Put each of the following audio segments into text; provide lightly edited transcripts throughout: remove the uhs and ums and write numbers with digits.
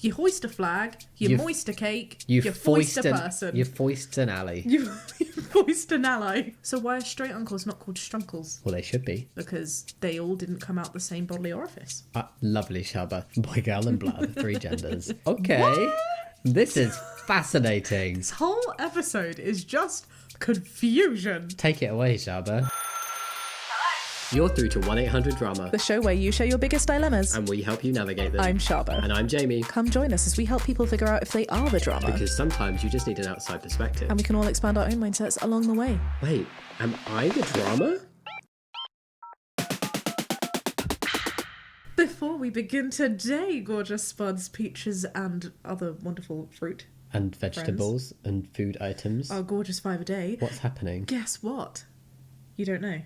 You hoist a flag, you moist a cake, You foist a person. You foist an alley. You foist an ally. So why are straight uncles not called strunkles? Well, they should be. Because they all didn't come out the same bodily orifice. Lovely, Shaaba. Boy, girl, and blood. 3 genders. Okay. What? This is fascinating. This whole episode is just confusion. Take it away, Shaaba. You're through to 1-800-DRAMA. The show where you share your biggest dilemmas. And we help you navigate them. I'm Shaaba. And I'm Jamie. Come join us as we help people figure out if they are the drama. Because sometimes you just need an outside perspective. And we can all expand our own mindsets along the way. Wait, am I the drama? Before we begin today, gorgeous spuds, peaches, and other wonderful fruit. And vegetables and food items. Our gorgeous 5 a day. What's happening? Guess what? You don't know.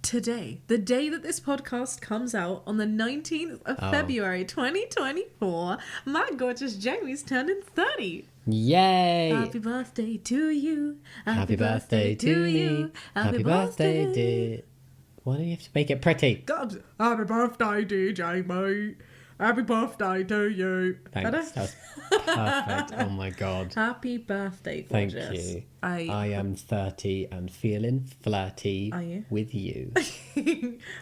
Today, the day that this podcast comes out, on the 19th of February 2024, my gorgeous Jamie's turning 30. Yay! Happy birthday to you. Happy birthday to you. Happy birthday, dear. Why do you have to make it pretty? God, happy birthday, DJ, mate. Happy birthday to you. Thanks. Better? That was perfect. Oh my god. Happy birthday, gorgeous. Thank you. I am 30 and feeling flirty with you.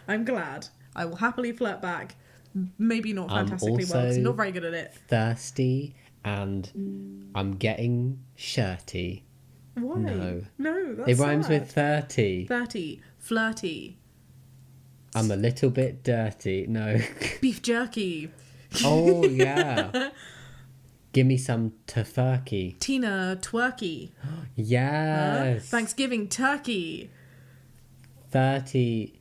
I'm glad. I will happily flirt back. Maybe not fantastically well, because I'm not very good at it. Thirsty and I'm getting shirty. Why? No, that's it rhymes sad. with 30. 30. Flirty. I'm a little bit dirty. No. Beef jerky. Oh, yeah. Give me some tofurkey. Tina twerky. Yes. Thanksgiving turkey. 30.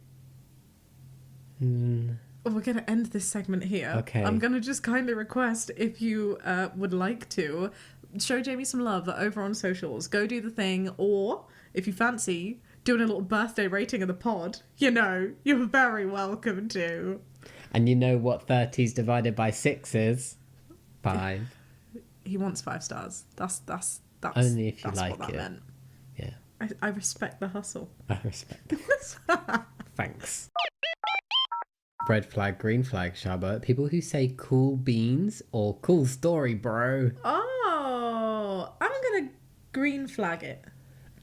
We're going to end this segment here. Okay. I'm going to just kindly request, if you would like to, show Jamie some love over on socials. Go do the thing, or if you fancy doing a little birthday rating of the pod, you know, you're very welcome to. And you know what 30's divided by 6 is? 5. He wants 5 stars. That's only if you that's like what that it. meant. Yeah. I respect the hustle. I respect that. Thanks. Red flag, green flag, Shaaba. People who say cool beans or cool story, bro. Oh, I'm going to green flag it.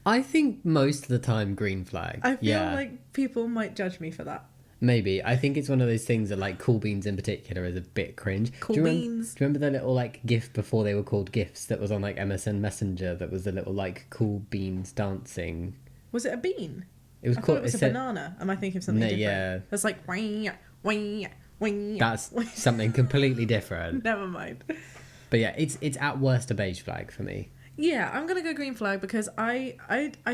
I think most of the time green flag. I feel like people might judge me for that. Maybe. I think it's one of those things that, like, cool beans in particular is a bit cringe. Cool beans. Do you remember the little, like, GIF before they were called GIFs that was on, like, MSN Messenger that was the little, like, cool beans dancing? Was it a bean? It was I called... thought it was a banana. Am I thinking of something different? Yeah. It's like, wing, wing, wing. That's something completely different. Never mind. But yeah, it's at worst a beige flag for me. Yeah, I'm going to go green flag because I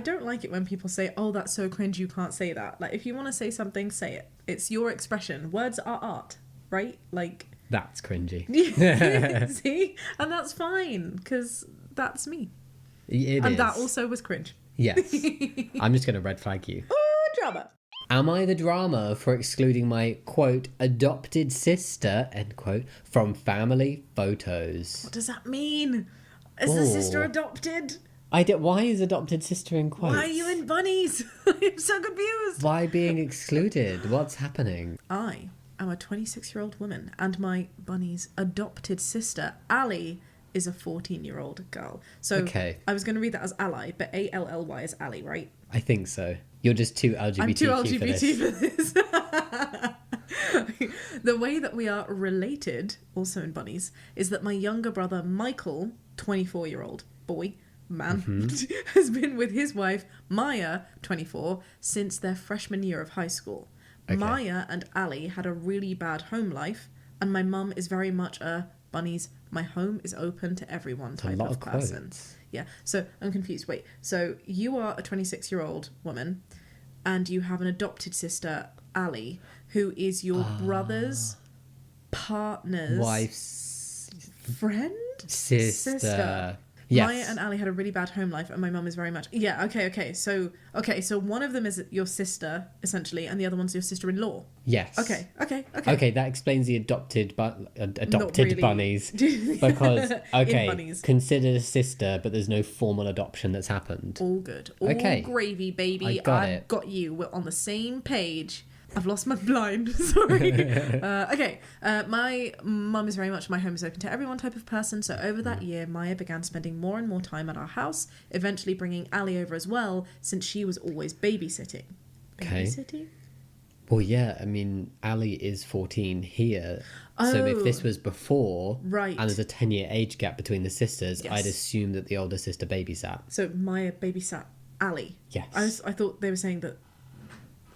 don't like it when people say, oh, that's so cringe, you can't say that. Like, if you want to say something, say it. It's your expression. Words are art, right? Like... That's cringy. See? And that's fine, because that's me. It and is. that also was cringe. Yes. I'm just going to red flag you. Oh, drama. Am I the drama for excluding my, quote, adopted sister, end quote, from family photos? What does that mean? Is the sister adopted? Why is adopted sister in quotes? Why are you in bunnies? I'm so confused. Why being excluded? What's happening? I am a 26-year-old woman, and my bunny's adopted sister, Ali, is a 14-year-old girl. So okay. I was going to read that as ally, but A-L-L-Y is Ali, right? I think so. You're just too LGBTQ I'm too LGBT for this. The way that we are related, also in bunnies, is that my younger brother, Michael, 24-year-old boy, man, has been with his wife, Maya, 24, since their freshman year of high school. Okay. Maya and Ali had a really bad home life, and my mum is very much a bunnies, my home is open to everyone type of person. Quotes. Yeah, so I'm confused. Wait, so you are a 26-year-old woman, and you have an adopted sister, Ali, who is your brother's partner's wife's friend? Sister. Yes. Maya and Ali had a really bad home life, and my mum is very much... Yeah, okay. So one of them is your sister, essentially, and the other one's your sister-in-law. Yes. Okay. Okay, that explains the adopted really. bunnies. Because, bunnies. considered a sister, but there's no formal adoption that's happened. All good. All gravy, baby. I got it. Got you. We're on the same page. I've lost my blind. Sorry. Okay. My mum is very much my home is open to everyone type of person. So over that year, Maya began spending more and more time at our house, eventually bringing Ali over as well, since she was always babysitting. Okay. Babysitting? Well, yeah, I mean, Ali is 14 here. So if this was before, Right. and there's a 10-year age gap between the sisters, Yes. I'd assume that the older sister babysat. So Maya babysat Ali. Yes. I thought they were saying that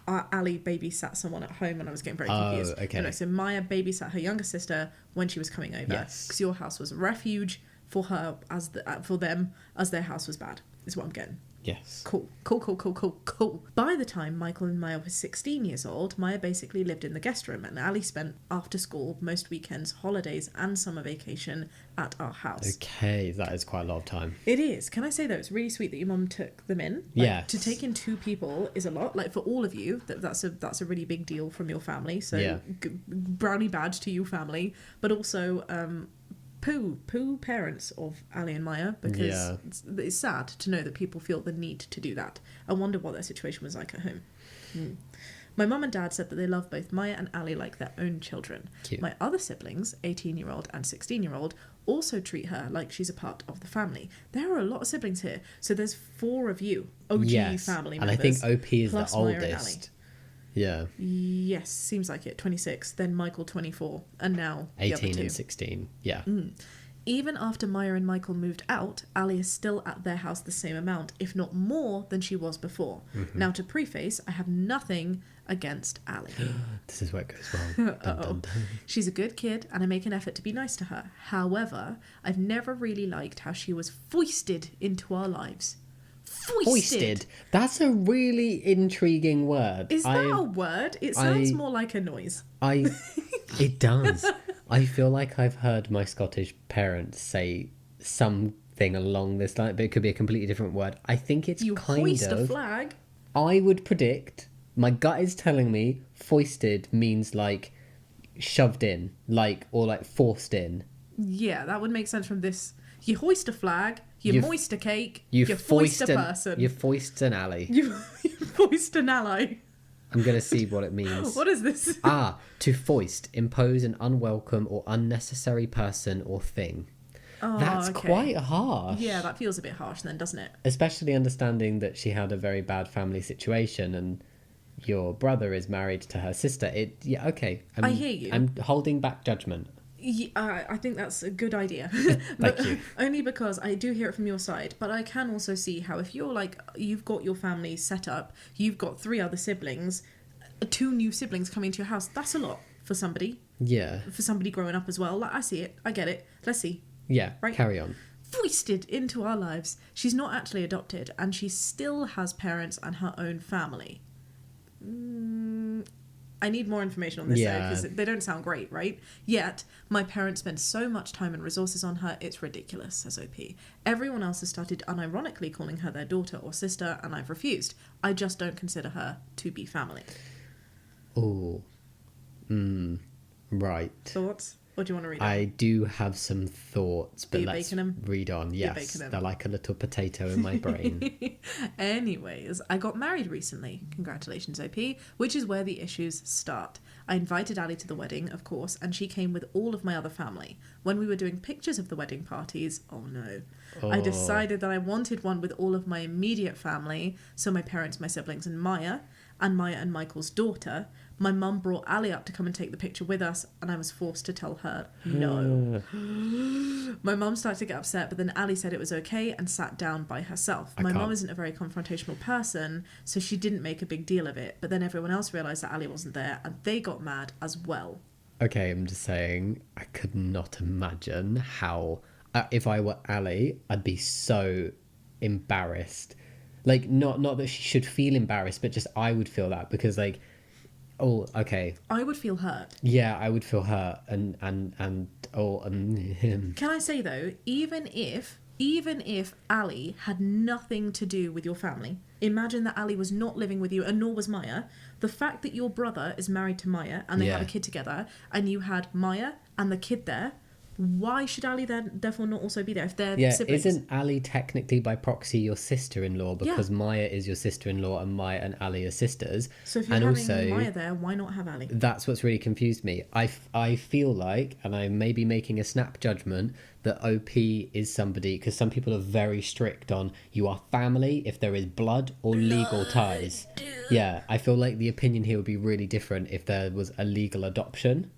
Ali babysat someone at home, and I was getting very confused. Oh, okay. No, so Maya babysat her younger sister when she was coming over. Yes. Because your house was a refuge for her for them as their house was bad, is what I'm getting. Yes. Cool. By the time Michael and Maya were 16 years old, Maya basically lived in the guest room, and Ali spent after school, most weekends, holidays, and summer vacation at our house. Okay, that is quite a lot of time. It is. Can I say though, it's really sweet that your mum took them in. Yes. To take in 2 people is a lot. Like for all of you, that's a really big deal from your family. So Yeah. brownie badge to you family, but also poo parents of Ali and Maya, because it's sad to know that people feel the need to do that. I wonder what their situation was like at home. My mum and dad said that they love both Maya and Ali like their own children. Cute. My other siblings, 18-year-old and 16-year-old, also treat her like she's a part of the family. There are a lot of siblings here. So there's 4 of you, OG family members. And I think OP is the plus Maya and Ali. oldest. Yeah. Yes, seems like it. 26, then Michael 24, and now the 18 other 2. and 16. Yeah. Even after Maya and Michael moved out, Ali is still at their house the same amount, if not more, than she was before. Now, to preface, I have nothing against Ali. This is where it goes wrong. Dun, dun, dun. She's a good kid, and I make an effort to be nice to her. However, I've never really liked how she was foisted into our lives. Foisted. That's a really intriguing word. Is that a word? It sounds more like a noise. It does. I feel like I've heard my Scottish parents say something along this line, but it could be a completely different word. I think it's You kind hoist of. a flag. I would predict. My gut is telling me foisted means like shoved in, or like forced in. Yeah, that would make sense from this. You hoist a flag, you moist a cake, you foist a person. You foist an alley. You foist an ally. I'm going to see what it means. What is this? To foist, impose an unwelcome or unnecessary person or thing. Oh, That's okay. quite harsh. Yeah, that feels a bit harsh then, doesn't it? Especially understanding that she had a very bad family situation and your brother is married to her sister. Okay. I hear you. I'm holding back judgment. Yeah, I think that's a good idea. Thank you. Only because I do hear it from your side, but I can also see how if you're like, you've got your family set up, you've got 3 other siblings, 2 new siblings coming to your house, that's a lot for somebody. Yeah. For somebody growing up as well. Like, I see it. I get it. Let's see. Yeah, Right. carry on. Foisted into our lives. She's not actually adopted, and she still has parents and her own family. I need more information on this though, because they don't sound great, right? Yet, my parents spend so much time and resources on her, it's ridiculous, says OP. Everyone else has started unironically calling her their daughter or sister, and I've refused. I just don't consider her to be family. Oh. Right. Thoughts? Or do you want to read I do have some thoughts, but you let's baking 'em? read on. You're Yes, baking 'em. they're like a little potato in my brain. Anyways, I got married recently. Congratulations, OP, which is where the issues start. I invited Ali to the wedding, of course, and she came with all of my other family. When we were doing pictures of the wedding parties, oh no. I decided that I wanted one with all of my immediate family, so my parents, my siblings, and Maya and Michael's daughter. My mum brought Ali up to come and take the picture with us, and I was forced to tell her no. My mum started to get upset, but then Ali said it was okay and sat down by herself. My mum isn't a very confrontational person, so she didn't make a big deal of it. But then everyone else realised that Ali wasn't there, and they got mad as well. Okay, I'm just saying, I could not imagine how, if I were Ali, I'd be so embarrassed. Like, not that she should feel embarrassed, but just I would feel that, because like, oh, okay. I would feel hurt. Yeah, I would feel hurt, and him. Can I say though, even if Ali had nothing to do with your family, imagine that Ali was not living with you, and nor was Maya. The fact that your brother is married to Maya and they have a kid together, and you had Maya and the kid there, Why should Ali then therefore not also be there if they're Yeah, siblings? isn't Ali technically by proxy your sister-in-law because Yeah. Maya is your sister-in-law and Maya and Ali are sisters? So if you're And having also, Maya there, why not have Ali? that's what's really confused me. I feel like, and I may be making a snap judgment, that OP is somebody, because some people are very strict on you are family if there is blood or legal ties. Yeah, I feel like the opinion here would be really different if there was a legal adoption.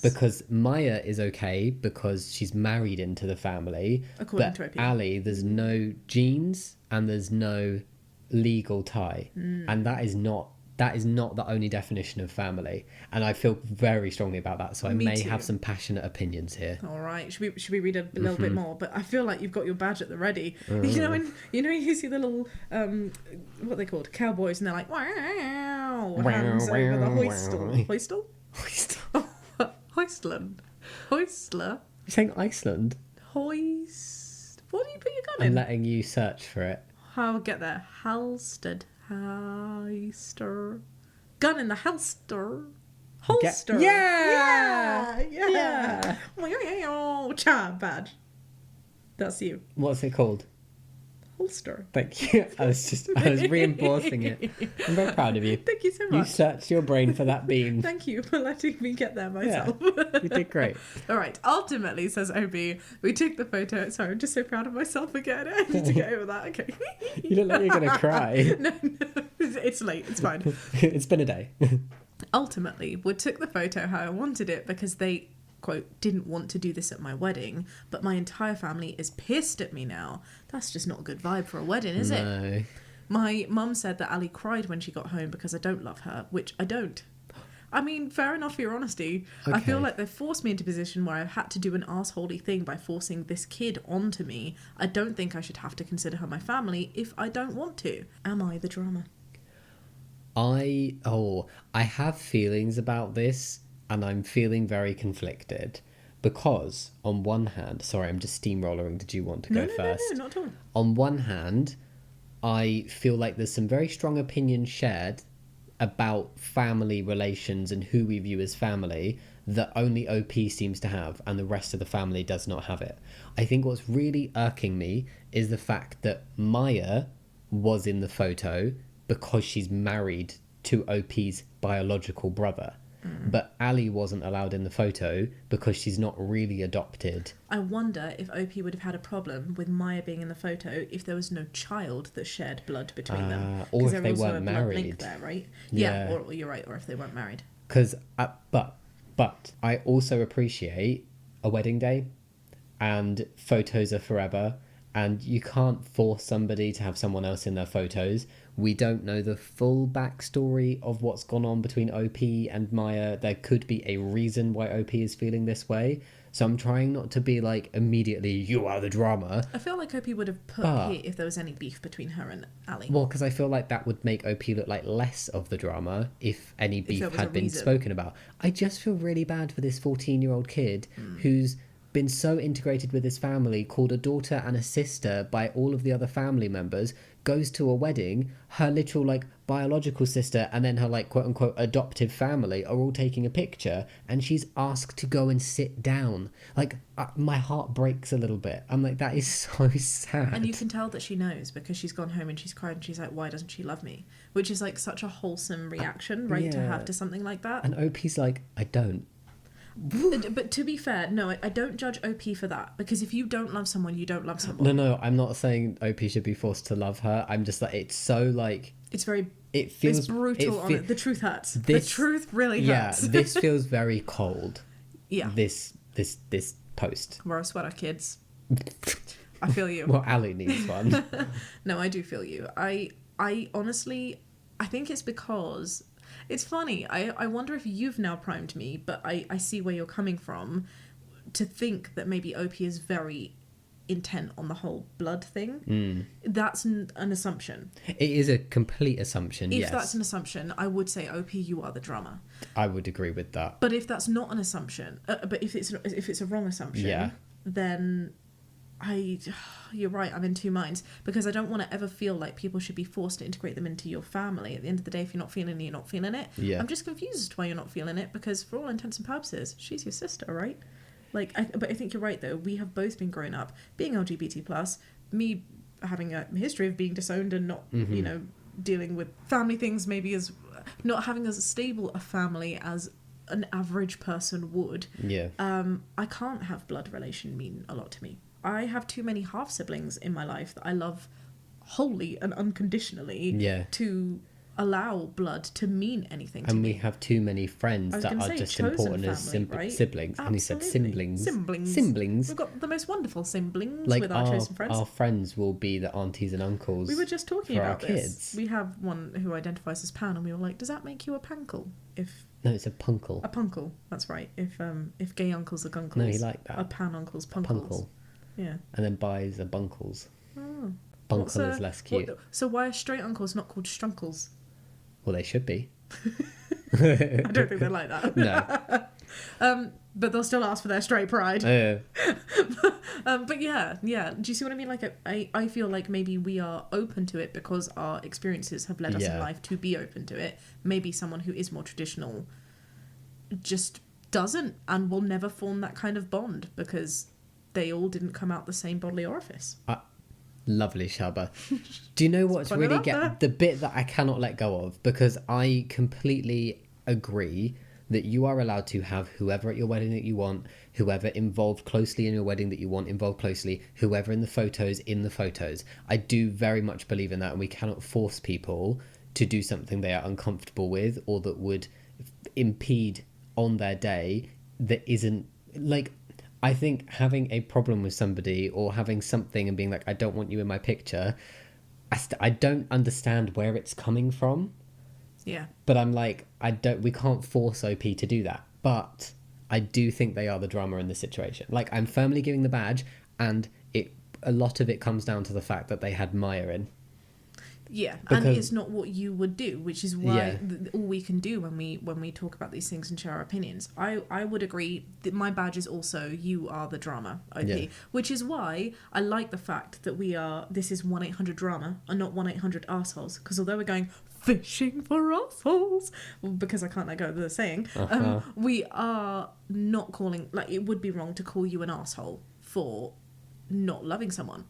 Because Maya is okay because she's married into the family. According but to OP. Ali, there's no genes and there's no legal tie. And that is not the only definition of family. And I feel very strongly about that. So I Me may too. have some paspassionate opinions here. All right, should we read a little bit more? But I feel like you've got your badge at the ready. Mm. You see the little what are they called, cowboys, and they're like wow, hands over the hoistle, hoistland, hoistler, You're saying Iceland? hoist. What do you put your gun I'm in? letting you search for it. I'll get there. Halstead, heister, gun in the holster. Holster. Yeah! Yeah. Chad badge. That's you. What's it called? Holster. Thank you. I was reinforcing it. I'm very proud of you. Thank you so You much. searched your brain for that bean. Thank you for letting me get there myself. You did great. All right. Ultimately, says Obi, we took the photo. Sorry, I'm just so proud of myself again. I need to get over that. Okay. You look like you're going to cry. No. It's late. It's fine. It's been a day. Ultimately, we took the photo how I wanted it because they, quote, didn't want to do this at my wedding, but my entire family is pissed at me now. That's just not a good vibe for a wedding, is it? No. My mum said that Ali cried when she got home because I don't love her, which I don't. I mean, fair enough for your honesty. I feel Okay. like they've forced me into a position where I've had to do an arseholey thing by forcing this kid onto me. I don't think I should have to consider her my family if I don't want to. Am I the drama? I have feelings about this, and I'm feeling very conflicted. Because, on one hand, sorry, I'm just steamrollering. Did you want to go first? No, not at all. On one hand, I feel like there's some very strong opinions shared about family relations and who we view as family that only OP seems to have, and the rest of the family does not have it. I think what's really irking me is the fact that Maya was in the photo because she's married to OP's biological brother. But Ali wasn't allowed in the photo because she's not really adopted. I wonder if OP would have had a problem with Maya being in the photo if there was no child that shared blood between them. Or 'Cause if there they was also weren't a blood link married. there, right? Yeah. Or you're right, or if they weren't married. Because, but I also appreciate a wedding day, and photos are forever, and you can't force somebody to have someone else in their photos. We don't know the full backstory of what's gone on between OP and Maya. There could be a reason why OP is feeling this way. So I'm trying not to be like immediately, you are the drama. I feel like OP would have put But- here if there was any beef between her and Ali. Well, because I feel like that would make OP look like less of the drama if any beef there was a had been reason. spoken about. I just feel really bad for this 14-year-old kid who's been so integrated with his family, called a daughter and a sister by all of the other family members, goes to a wedding, her literal like biological sister and then her like quote unquote adoptive family are all taking a picture, and she's asked to go and sit down. Like my heart breaks a little bit. I'm like, that is so sad. And you can tell that she knows because she's gone home and she's cried and she's like, why doesn't she love me? Which is like such a wholesome reaction, right, to yeah. have to something like that. And OP's like, I don't. But to be fair, no, I don't judge OP for that, because if you don't love someone, you don't love someone. No, I'm not saying OP should be forced to love her. I'm just like, it's so like, It's very, it feels it's brutal on it. The truth hurts. This- the truth really yeah, hurts. this feels very cold. Yeah. This post. Wear a sweater, kids. I feel you. Well, Ali needs one. No, I do feel you. I honestly, I think it's because, it's funny, I wonder if you've now primed me, but I see where you're coming from, to think that maybe OP is very intent on the whole blood thing. That's an assumption. It is a complete assumption, If yes. that's an assumption, I would say, OP, you are the drama. I would agree with that. But if that's not an assumption, but if it's a wrong assumption, Yeah. then you're right, I'm in two minds, because I don't want to ever feel like people should be forced to integrate them into your family. At the end of the day, if you're not feeling it, you're not feeling it. Yeah. I'm just confused as to why you're not feeling it, because for all intents and purposes, she's your sister, right? Like, but I think you're right, though. We have both been grown up being LGBT+, me having a history of being disowned and not, you know, dealing with family things, maybe as not having as stable a family as an average person would. Yeah. I can't have blood relation mean a lot to me. I have too many half-siblings in my life that I love wholly and unconditionally to allow blood to mean anything to me. And we have too many friends that are just important as right? siblings. Absolutely. And he said siblings. Siblings. We've got the most wonderful siblings like with our chosen friends. Our friends will be the aunties and uncles. We were just talking for about our this. Kids. We have one who identifies as pan, and we were like, does that make you a pankle? No, it's a punkle. A punkle, that's right. If gay uncles are gunkles. No, you like that. A pan uncle's punkles. Punkle. Yeah. And then buys are bunkles. Oh. Bunkle is less cute. So why are straight uncles not called strunkles? Well, they should be. I don't think they're like that. No. But they'll still ask for their straight pride. But yeah. Do you see what I mean? Like, I feel like maybe we are open to it because our experiences have led us in life to be open to it. Maybe someone who is more traditional just doesn't and will never form that kind of bond because they all didn't come out the same bodily orifice. Lovely, Shaaba. Do you know what's really the bit that I cannot let go of? Because I completely agree that you are allowed to have whoever at your wedding that you want, whoever involved closely in your wedding that you want involved closely, whoever in the photos. I do very much believe in that, and we cannot force people to do something they are uncomfortable with or that would impede on their day that isn't like... I think having a problem with somebody or having something and being like, I don't want you in my picture, I don't understand where it's coming from. Yeah. But I'm like, we can't force OP to do that. But I do think they are the drama in the situation. Like, I'm firmly giving the badge, and a lot of it comes down to the fact that they had Maya in. Yeah, and it's not what you would do, which is why all we can do when we talk about these things and share our opinions. I would agree that my badge is also you are the drama, OP, which is why I like the fact that this is 1-800 drama and not 1-800 arseholes, because although we're going fishing for arseholes, because I can't let go of the saying, we are not calling, like, it would be wrong to call you an arsehole for not loving someone.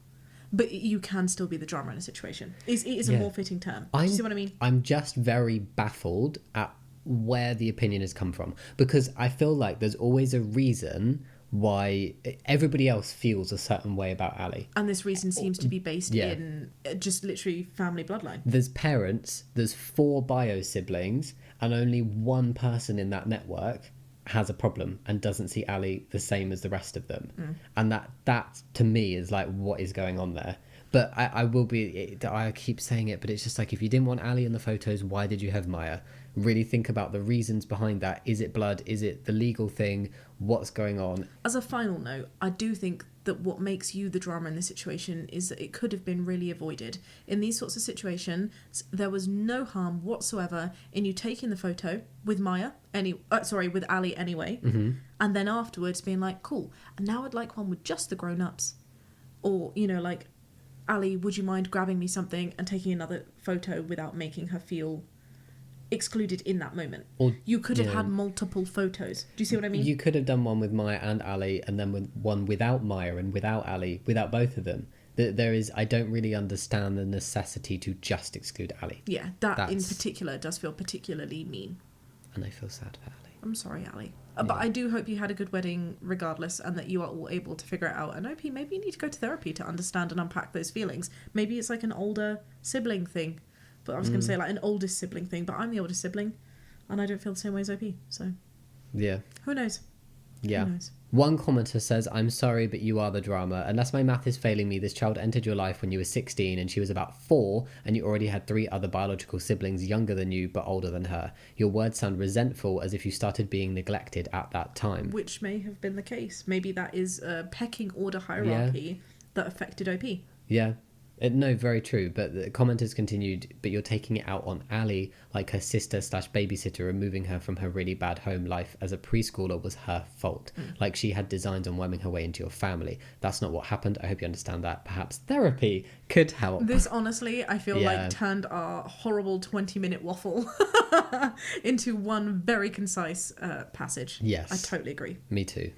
But you can still be the drama in a situation. It is a more fitting term. Do you see what I mean? I'm just very baffled at where the opinion has come from. Because I feel like there's always a reason why everybody else feels a certain way about Ali. And this reason seems to be based in just literally family bloodline. There's parents, there's 4 bio siblings, and only one person in that network has a problem and doesn't see Ali the same as the rest of them. And that to me is like, what is going on there? But I keep saying it, but it's just like, if you didn't want Ali in the photos, why did you have Maya? Really think about the reasons behind that. Is it blood? Is it the legal thing? What's going on? As a final note, I do think that what makes you the drama in this situation is that it could have been really avoided. In these sorts of situations, there was no harm whatsoever in you taking the photo with with Ali anyway, and then afterwards being like, cool, and now I'd like one with just the grown-ups. Or, like, Ali, would you mind grabbing me something and taking another photo without making her feel excluded in that moment? Or you could have had multiple photos. Do you see what I mean? You could have done one with Maya and Ali, and then one without Maya and without Ali, without both of them. I don't really understand the necessity to just exclude Ali. Yeah, that's... in particular does feel particularly mean. And I feel sad for Ali. I'm sorry, Ali. But I do hope you had a good wedding regardless, and that you are all able to figure it out. And OP, maybe you need to go to therapy to understand and unpack those feelings. Maybe it's like an older sibling thing. But I was going to say like an oldest sibling thing, but I'm the oldest sibling, and I don't feel the same way as OP, so... Yeah. Who knows? Yeah. Who knows? One commenter says, I'm sorry, but you are the drama. Unless my math is failing me, this child entered your life when you were 16 and she was about 4, and you already had 3 other biological siblings younger than you but older than her. Your words sound resentful, as if you started being neglected at that time. Which may have been the case. Maybe that is a pecking order hierarchy that affected OP. Yeah. No, very true. But the commenters continued, but you're taking it out on Ali, like her sister/babysitter, removing her from her really bad home life as a preschooler was her fault. Like she had designs on worming her way into your family. That's not what happened. I hope you understand that. Perhaps therapy could help. This honestly, I feel like turned our horrible 20-minute waffle into one very concise passage. Yes. I totally agree. Me too.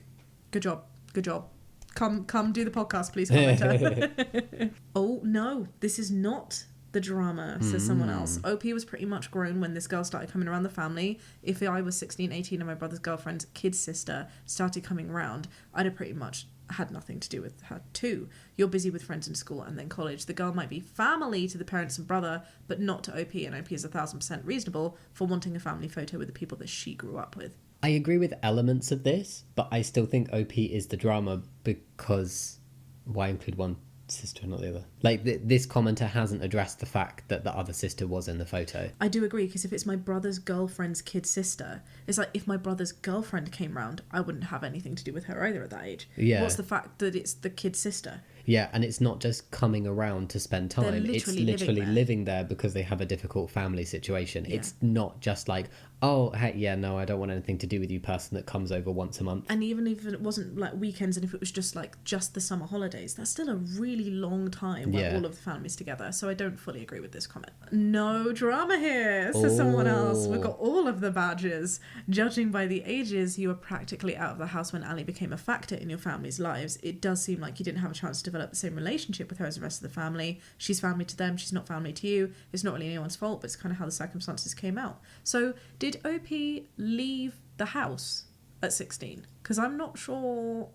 Good job. Good job. Come do the podcast, please, commenter. Oh, no. This is not the drama, says someone else. OP was pretty much grown when this girl started coming around the family. If I was 16, 18 and my brother's girlfriend's kid sister started coming around, I'd have pretty much had nothing to do with her too. You're busy with friends in school and then college. The girl might be family to the parents and brother, but not to OP, and OP is 1,000% reasonable for wanting a family photo with the people that she grew up with. I agree with elements of this, but I still think OP is the drama because why include one sister and not the other? Like, this commenter hasn't addressed the fact that the other sister was in the photo. I do agree, because if it's my brother's girlfriend's kid sister, it's like if my brother's girlfriend came round, I wouldn't have anything to do with her either at that age. Yeah. What's the fact that it's the kid sister? Yeah, and it's not just coming around to spend time. It's literally living there because they have a difficult family situation. Yeah. It's not just like, oh, hey, yeah, no, I don't want anything to do with you, person that comes over once a month. And even if it wasn't like weekends, and if it was just the summer holidays, that's still a really long time when all of the family's together. So I don't fully agree with this comment. No drama here, says someone else. We've got all of the badges. Judging by the ages, you were practically out of the house when Ali became a factor in your family's lives. It does seem like you didn't have a chance to develop the same relationship with her as the rest of the family. She's family to them, she's not family to you. It's not really anyone's fault, but it's kind of how the circumstances came out. So did OP leave the house at 16? Because I'm not sure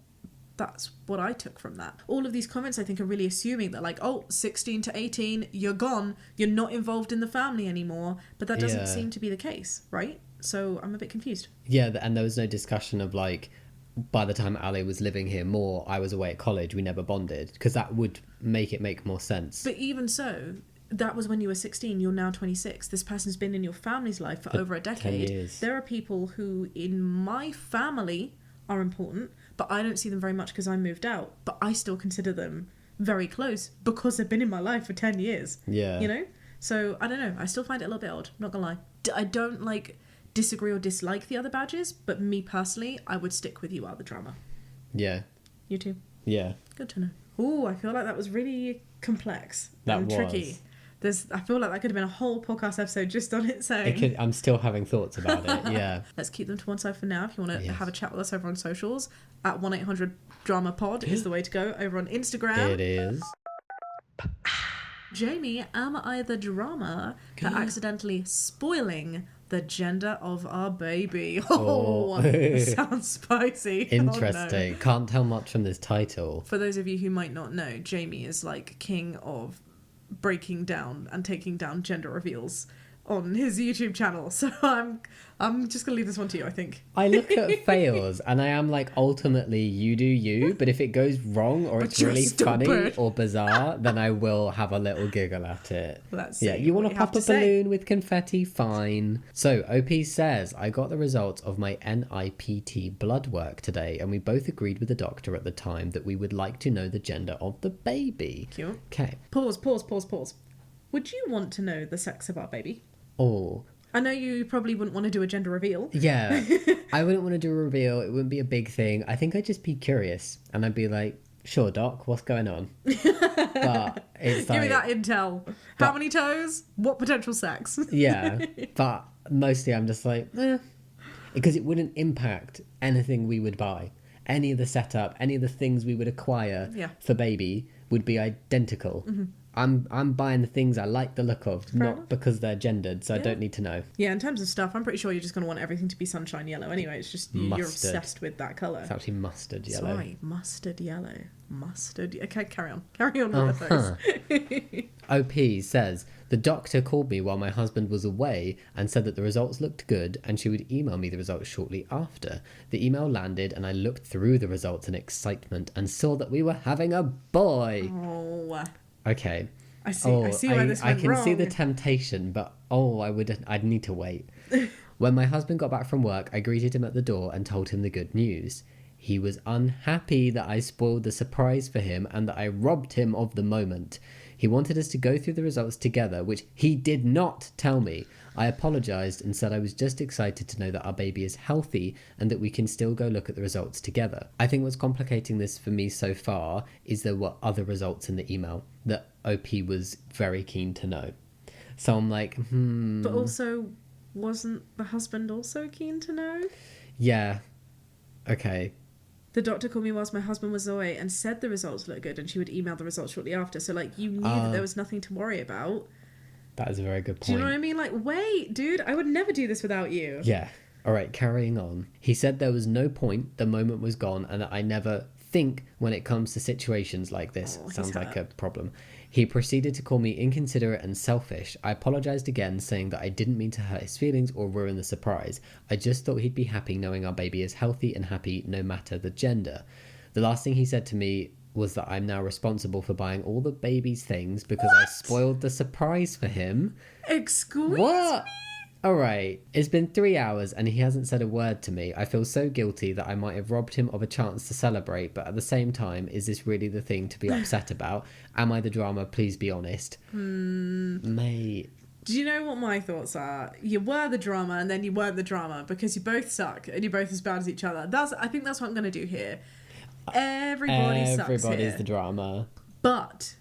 that's what I took from that. All of these comments, I think, are really assuming that, like, oh, 16 to 18, you're gone, you're not involved in the family anymore. But that doesn't seem to be the case, right? So I'm a bit confused. Yeah, and there was no discussion of, like, by the time Ali was living here more, I was away at college, we never bonded, because that would make more sense. But even so, that was when you were 16, you're now 26. This person's been in your family's life for over a decade. 10 years. There are people who, in my family, are important, but I don't see them very much because I moved out. But I still consider them very close because they've been in my life for 10 years. Yeah. You know? So, I don't know. I still find it a little bit odd, not gonna lie. I don't, disagree or dislike the other badges, but me personally, I would stick with you are the drama. Yeah. You too? Yeah. Good to know. Ooh, I feel like that was really complex and tricky. I feel like that could have been a whole podcast episode just on its own. I'm still having thoughts about it, yeah. Let's keep them to one side for now. If you want to have a chat with us over on socials, at 1-800-DRAMA-POD is the way to go. Over on Instagram. It is. Jamie, am I the drama for accidentally spoiling the gender of our baby? Oh, sounds spicy. Interesting. Oh, no. Can't tell much from this title. For those of you who might not know, Jamie is like king of breaking down and taking down gender reveals on his YouTube channel. So I'm just gonna leave this one to you, I think. I look at fails and I am like, ultimately you do you, but if it goes wrong or it's really funny or bizarre, then I will have a little giggle at it. Let's see. Yeah, you want to pop a balloon with confetti? Fine. So OP says, I got the results of my NIPT blood work today and we both agreed with the doctor at the time that we would like to know the gender of the baby. Cute. Okay. Pause. Would you want to know the sex of our baby? Oh. I know you probably wouldn't want to do a gender reveal. Yeah. I wouldn't want to do a reveal. It wouldn't be a big thing. I think I'd just be curious. And I'd be like, sure, doc, what's going on? But it's Give me that intel. How many toes? What potential sex? Yeah. But mostly I'm just like, because it wouldn't impact anything we would buy. Any of the setup, any of the things we would acquire for baby would be identical. Mm-hmm. I'm buying the things I like the look of, not because they're gendered, so I don't need to know. Yeah, in terms of stuff, I'm pretty sure you're just going to want everything to be sunshine yellow anyway. It's just you're obsessed with that colour. It's actually mustard yellow. Sorry, mustard yellow. Mustard. Okay, carry on. Carry on with those. OP says, the doctor called me while my husband was away and said that the results looked good and she would email me the results shortly after. The email landed and I looked through the results in excitement and saw that we were having a boy. Oh. Okay. I see where this went wrong. I can see the temptation, but I'd need to wait. When my husband got back from work, I greeted him at the door and told him the good news. He was unhappy that I spoiled the surprise for him and that I robbed him of the moment. He wanted us to go through the results together, which he did not tell me. I apologised and said I was just excited to know that our baby is healthy and that we can still go look at the results together. I think what's complicating this for me so far is there were other results in the email that OP was very keen to know. So I'm like, But also, wasn't the husband also keen to know? Yeah. Okay. The doctor called me whilst my husband was away and said the results looked good, and she would email the results shortly after. So, like, you knew that there was nothing to worry about. That is a very good point. Do you know what I mean? Like, wait, dude, I would never do this without you. Yeah. All right, carrying on. He said there was no point, the moment was gone, and that I never think when it comes to situations like this. Sounds like a problem. He proceeded to call me inconsiderate and selfish. I apologized again, saying that I didn't mean to hurt his feelings or ruin the surprise. I just thought he'd be happy knowing our baby is healthy and happy no matter the gender. The last thing he said to me was that I'm now responsible for buying all the baby's things because I spoiled the surprise for him. Excuse What? me? Alright, it's been 3 hours and he hasn't said a word to me. I feel so guilty that I might have robbed him of a chance to celebrate, but at the same time, is this really the thing to be upset about? Am I the drama? Please be honest. Mate. Do you know what my thoughts are? You were the drama and then you weren't the drama because you both suck and you're both as bad as each other. I think that's what I'm going to do here. Everybody's the drama. But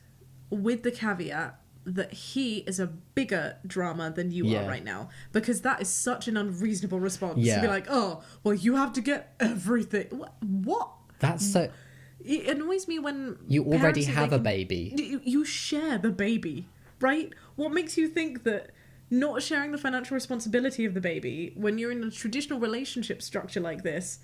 with the caveat that he is a bigger drama than you are right now, because that is such an unreasonable response to be like, oh, well, you have to get everything. What? That's so... It annoys me when you already have a baby. You share the baby, right? What makes you think that not sharing the financial responsibility of the baby when you're in a traditional relationship structure like this,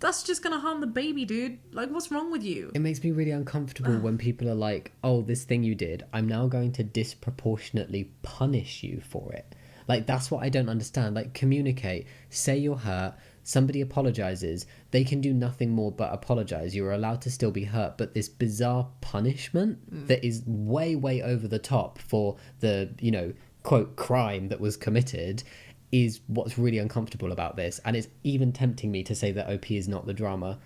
that's just going to harm the baby, dude. Like, what's wrong with you? It makes me really uncomfortable when people are like, oh, this thing you did, I'm now going to disproportionately punish you for it. Like, that's what I don't understand. Like, communicate. Say you're hurt. Somebody apologizes. They can do nothing more but apologize. You're allowed to still be hurt. But this bizarre punishment that is way, way over the top for the, you know, quote, crime that was committed is what's really uncomfortable about this. And it's even tempting me to say that OP is not the drama.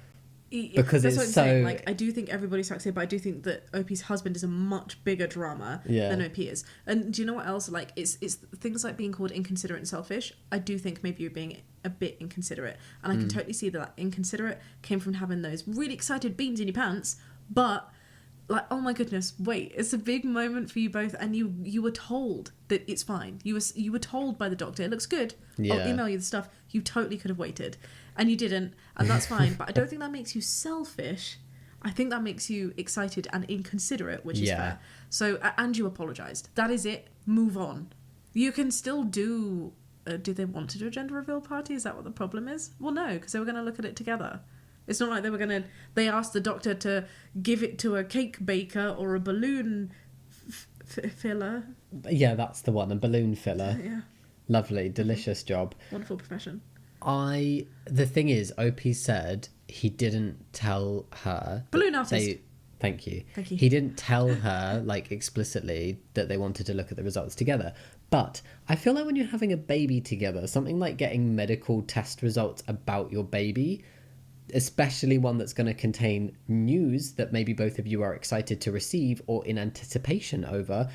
Because that's it's what I'm so... saying. Like, I do think everybody sucks here, but I do think that OP's husband is a much bigger drama than OP is. And do you know what else? Like, it's things like being called inconsiderate and selfish. I do think maybe you're being a bit inconsiderate. And I can totally see that inconsiderate came from having those really excited beans in your pants. But, like, oh my goodness, wait, it's a big moment for you both. And you were told that it's fine. You were told by the doctor, it looks good. Yeah. I'll email you the stuff. You totally could have waited. And you didn't, and that's fine. But I don't think that makes you selfish. I think that makes you excited and inconsiderate, which is fair. So, and you apologised. That is it. Move on. You can still do... do they want to do a gender reveal party? Is that what the problem is? Well, no, because they were going to look at it together. It's not like they asked the doctor to give it to a cake baker or a balloon filler. Yeah, that's the one, a balloon filler. Yeah. Lovely, delicious job. Wonderful profession. The thing is, OP said he didn't tell her... Balloon artist. Thank you. Thank you. He didn't tell her, like, explicitly that they wanted to look at the results together. But I feel like when you're having a baby together, something like getting medical test results about your baby, especially one that's going to contain news that maybe both of you are excited to receive or in anticipation over...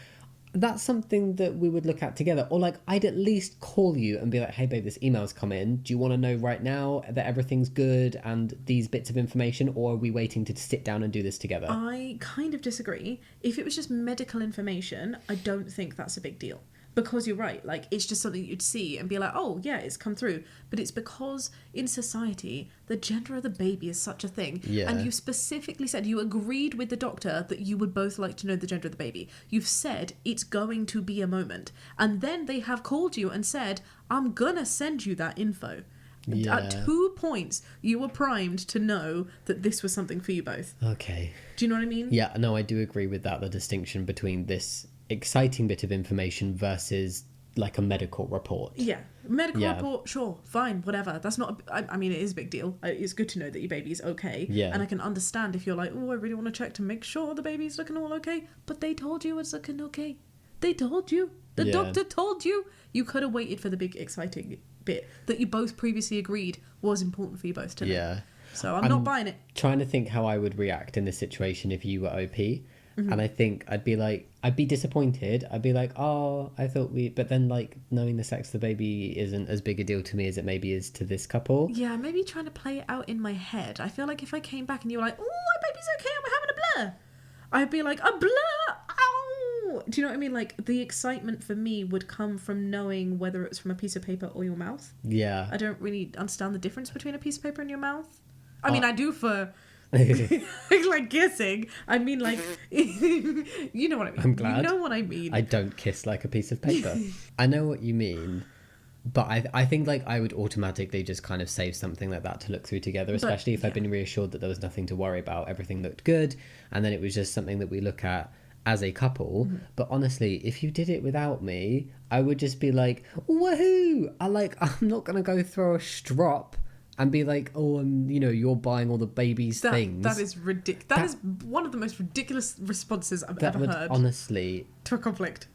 That's something that we would look at together. Or, like, I'd at least call you and be like, hey, babe, this email's come in. Do you want to know right now that everything's good and these bits of information? Or are we waiting to sit down and do this together? I kind of disagree. If it was just medical information, I don't think that's a big deal. Because you're right, like, it's just something you'd see and be like, oh, yeah, it's come through. But it's because in society, the gender of the baby is such a thing. Yeah. And you specifically said, you agreed with the doctor that you would both like to know the gender of the baby. You've said it's going to be a moment. And then they have called you and said, I'm gonna send you that info. Yeah. At 2 points, you were primed to know that this was something for you both. Okay. Do you know what I mean? Yeah, no, I do agree with that, the distinction between this exciting bit of information versus like a medical report. Yeah, medical report, sure, fine, whatever. That's not I mean, it is a big deal. It's good to know that your baby's okay. Yeah. And I can understand if you're like, oh, I really want to check to make sure the baby's looking all okay. But they told you it's looking okay. They told you. The doctor told you. You could have waited for the big exciting bit that you both previously agreed was important for you both to know. Yeah. So I'm not buying it. Trying to think how I would react in this situation if you were OP. And I think I'd be disappointed. I'd be like, oh, I thought but then, like, knowing the sex of the baby isn't as big a deal to me as it maybe is to this couple. Yeah, maybe trying to play it out in my head. I feel like if I came back and you were like, oh, my baby's okay and we're having a blur, I'd be like, a blur, ow! Do you know what I mean? Like, the excitement for me would come from knowing whether it's from a piece of paper or your mouth. Yeah. I don't really understand the difference between a piece of paper and your mouth. I mean, I do for like kissing. I mean, like, you know what I mean. I'm glad. You know what I mean. I don't kiss like a piece of paper. I know what you mean. But I think like I would automatically just kind of save something like that to look through together, especially if I've been reassured that there was nothing to worry about, everything looked good, and then it was just something that we look at as a couple. Mm-hmm. But honestly, if you did it without me, I would just be like, woohoo! I'm not gonna go throw a strop and be like, oh, you're buying all the baby's things. That is ridiculous. That is one of the most ridiculous responses I've ever heard. Honestly, to a conflict.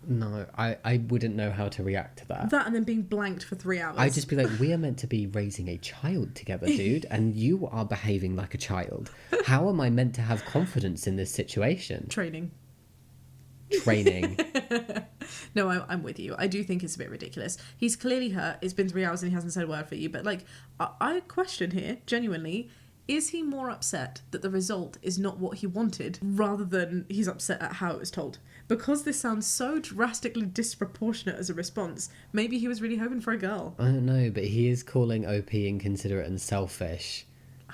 No, I wouldn't know how to react to that. That and then being blanked for 3 hours. I'd just be like, we are meant to be raising a child together, dude, and you are behaving like a child. How am I meant to have confidence in this situation? Training. No, I'm with you. I do think it's a bit ridiculous. He's clearly hurt. It's been 3 hours and he hasn't said a word for you. But, like, I question here, genuinely, is he more upset that the result is not what he wanted rather than he's upset at how it was told? Because this sounds so drastically disproportionate as a response, maybe he was really hoping for a girl. I don't know, but he is calling OP inconsiderate and selfish.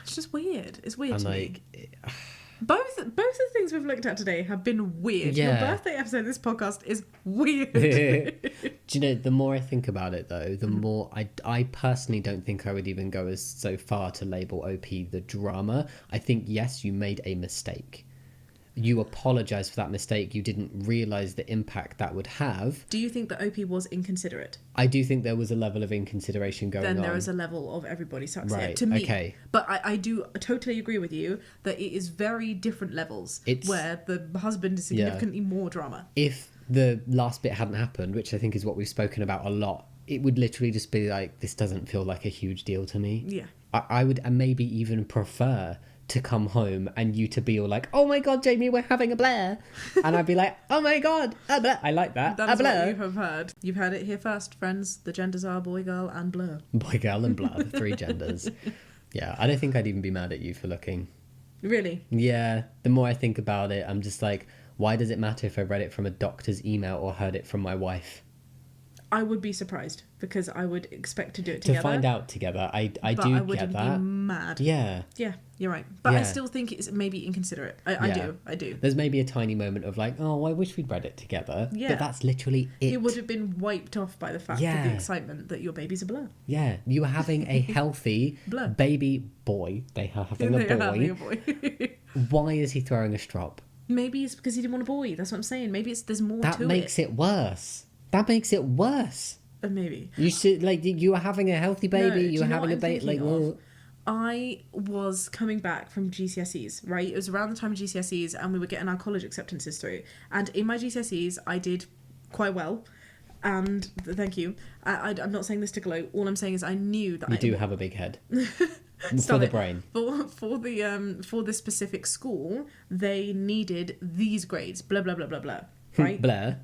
It's just weird. It's weird and to like, me. Both of the things we've looked at today have been weird. Yeah. Your birthday episode of this podcast is weird. Do you know, the more I think about it, though, the more I personally don't think I would even go as so far to label OP the drama. I think, yes, you made a mistake. You apologise for that mistake. You didn't realise the impact that would have. Do you think that OP was inconsiderate? I do think there was a level of inconsideration going on. Then there is a level of everybody sucks Right, it, to me. okay. But I do totally agree with you that it is very different levels where the husband is significantly more drama. If the last bit hadn't happened, which I think is what we've spoken about a lot, it would literally just be like, this doesn't feel like a huge deal to me. Yeah. I would maybe even prefer to come home and you to be all like, oh my god, Jamie, we're having a Blair. And I'd be like, oh my god, a Blair. I like that. That a is Blair. what you have heard. You've heard it here first, friends. The genders are boy, girl, and blur. Boy, girl, and Blur, the 3 genders. Yeah, I don't think I'd even be mad at you for looking. Really? Yeah, the more I think about it, I'm just like, why does it matter if I read it from a doctor's email or heard it from my wife? I would be surprised because I would expect to do it together. To find out together, I but do I get wouldn't that. be mad. Yeah. Yeah, you're right. But I Yeah. still think it's maybe inconsiderate. I do. There's maybe a tiny moment of like, oh, I wish we'd read it together. Yeah. But that's literally it. It would have been wiped off by the fact of Yeah. the excitement that your baby's a blur. Yeah, you were having a healthy Blur. baby boy. They are having a They are boy. having a boy. Why is he throwing a strop? Maybe it's because he didn't want a boy. That's what I'm saying. Maybe there's more That to makes it worse. That makes it worse. Maybe. You should like you were having a healthy baby. No, do you were know having what a I'm baby. Like, thinking of? well, I was coming back from GCSEs, right? It was around the time of GCSEs and we were getting our college acceptances through. And in my GCSEs, I did quite well. And thank you. I'm not saying this to gloat. All I'm saying is I knew that you do have a big head for Stop the it. brain. For the specific school, they needed these grades. Blah blah blah blah blah. Right? Blair.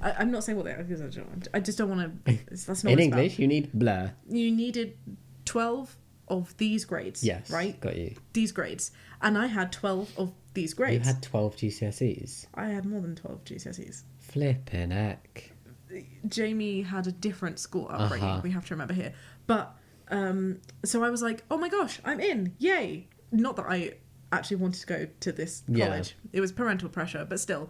I'm not saying what they are because I just don't want to. That's not In what it's English, about. you need Blair. You needed 12 of these grades. Yes. Right. Got you. These grades, and I had 12 of these grades. You had 12 GCSEs. I had more than 12 GCSEs. Flippin' heck. Jamie had a different school upbringing. Uh-huh. We have to remember here, but so I was like, oh my gosh, I'm in! Yay! Not that I actually wanted to go to this college. Yeah. It was parental pressure, but still.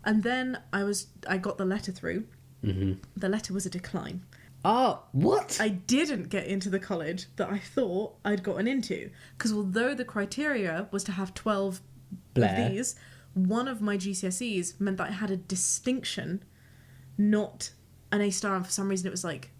And then I got the letter through. Mm-hmm. The letter was a decline. Oh, what? I didn't get into the college that I thought I'd gotten into. Because although the criteria was to have 12 Blair. of these, one of my GCSEs meant that I had a distinction, not an A star, and for some reason it was like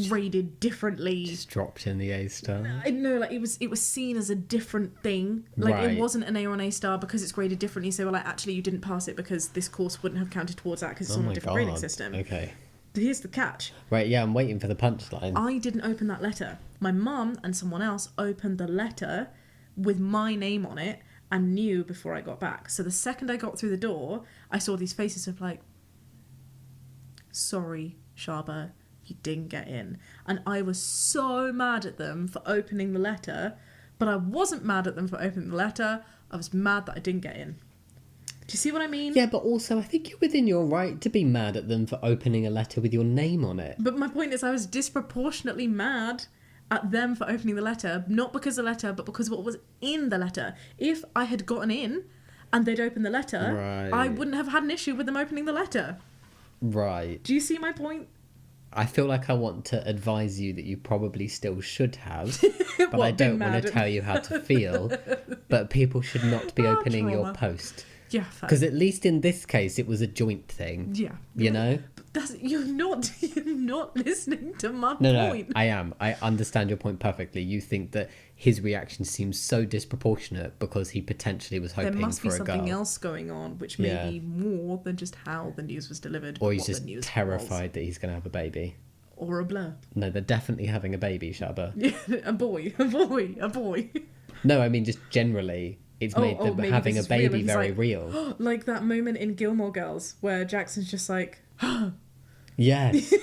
graded differently. Just dropped in the A star. I know, like it was seen as a different thing. Like Right. it wasn't an A or an A star because it's graded differently. So like actually you didn't pass it because this course wouldn't have counted towards that because it's on a different grading system. Okay. But here's the catch. Right, yeah, I'm waiting for the punchline. I didn't open that letter. My mum and someone else opened the letter with my name on it and knew before I got back. So the second I got through the door, I saw these faces of like, sorry, Shaaba, you didn't get in. And I was so mad at them for opening the letter, but I wasn't mad at them for opening the letter. I was mad that I didn't get in. Do you see what I mean? Yeah, but also I think you're within your right to be mad at them for opening a letter with your name on it. But my point is I was disproportionately mad at them for opening the letter, not because of the letter, but because of what was in the letter. If I had gotten in and they'd opened the letter, Right. I wouldn't have had an issue with them opening the letter. Right. Do you see my point? I feel like I want to advise you that you probably still should have, but What, I don't been want mad to at- tell you how to feel. But people should not be opening your trauma. post. Yeah, fair. Because at least in this case, it was a joint thing. Yeah. You know? You're not listening to my No, point. I am. I understand your point perfectly. You think that his reaction seems so disproportionate because he potentially was hoping There must for be a something girl. else going on, which may Yeah. be more than just how the news was delivered. Or but he's what the just news terrified that he's going to have a baby. was. Or a blur. No, they're definitely having a baby, Shaaba. a boy. No, I mean just generally. It's made maybe having this a is real, baby and he's very like, real. Like that moment in Gilmore Girls where Jackson's just like, Yes.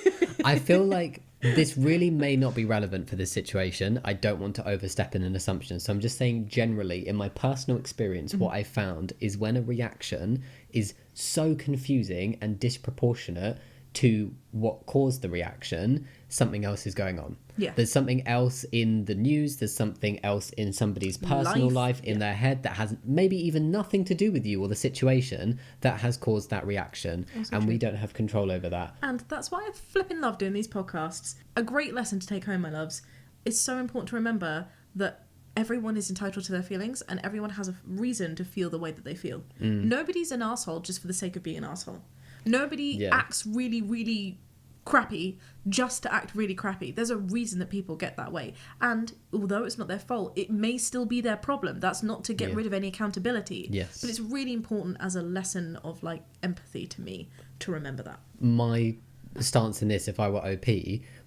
I feel like this really may not be relevant for this situation. I don't want to overstep in an assumption. So I'm just saying generally, in my personal experience, what I found is when a reaction is so confusing and disproportionate to what caused the reaction, something else is going on. Yeah. There's something else in the news, there's something else in somebody's personal life in their head that has maybe even nothing to do with you or the situation that has caused that reaction. Also and true. we don't have control over that. and that's why I flipping love doing these podcasts. A great lesson to take home, my loves. It's so important to remember that everyone is entitled to their feelings and everyone has a reason to feel the way that they feel. Nobody's an arsehole just for the sake of being an arsehole. Nobody acts really, really crappy just to act really crappy. There's a reason that people get that way. And although it's not their fault, it may still be their problem. That's not to get rid of any accountability. Yes. But it's really important as a lesson of like empathy to me to remember that. My stance in this, if I were OP,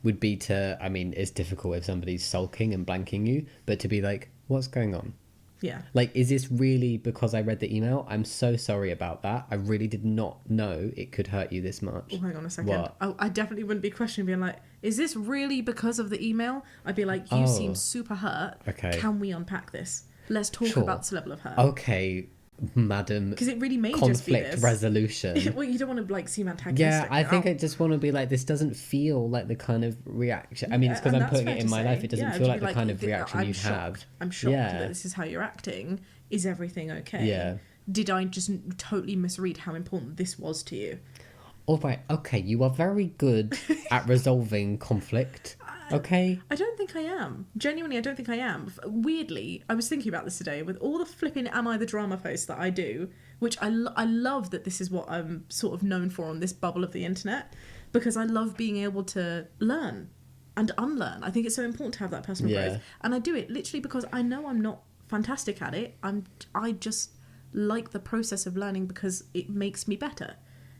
would be to, I mean, it's difficult if somebody's sulking and blanking you, but to be like, what's going on? Yeah. Like, is this really because I read the email? I'm so sorry about that. I really did not know it could hurt you this much. Oh, hang on a second. What? I definitely wouldn't be questioning being like, is this really because of the email? I'd be like, you seem super hurt. Okay. Can we unpack this? Let's talk Sure. about this level of hurt. Okay, madam. Because it really may just be Conflict this. resolution. Well, you don't want to like seem antagonistic. Yeah, I think Oh. I just want to be like, this doesn't feel like the kind of reaction. I mean, it's because And I'm that's putting fair it in to my say. life. It doesn't Yeah, feel to like be the kind of "I'm reaction you'd shocked. have. I'm shocked Yeah. that this is how you're acting. Is everything okay? Yeah. Did I just totally misread how important this was to you? All right, okay, you are very good at resolving conflict. Okay? I don't think I am. Genuinely, I don't think I am. Weirdly, I was thinking about this today with all the flipping Am I the Drama posts that I do, which I love that this is what I'm sort of known for on this bubble of the internet, because I love being able to learn and unlearn. I think it's so important to have that personal Yeah. growth. And I do it literally because I know I'm not fantastic at it. I just like the process of learning because it makes me better.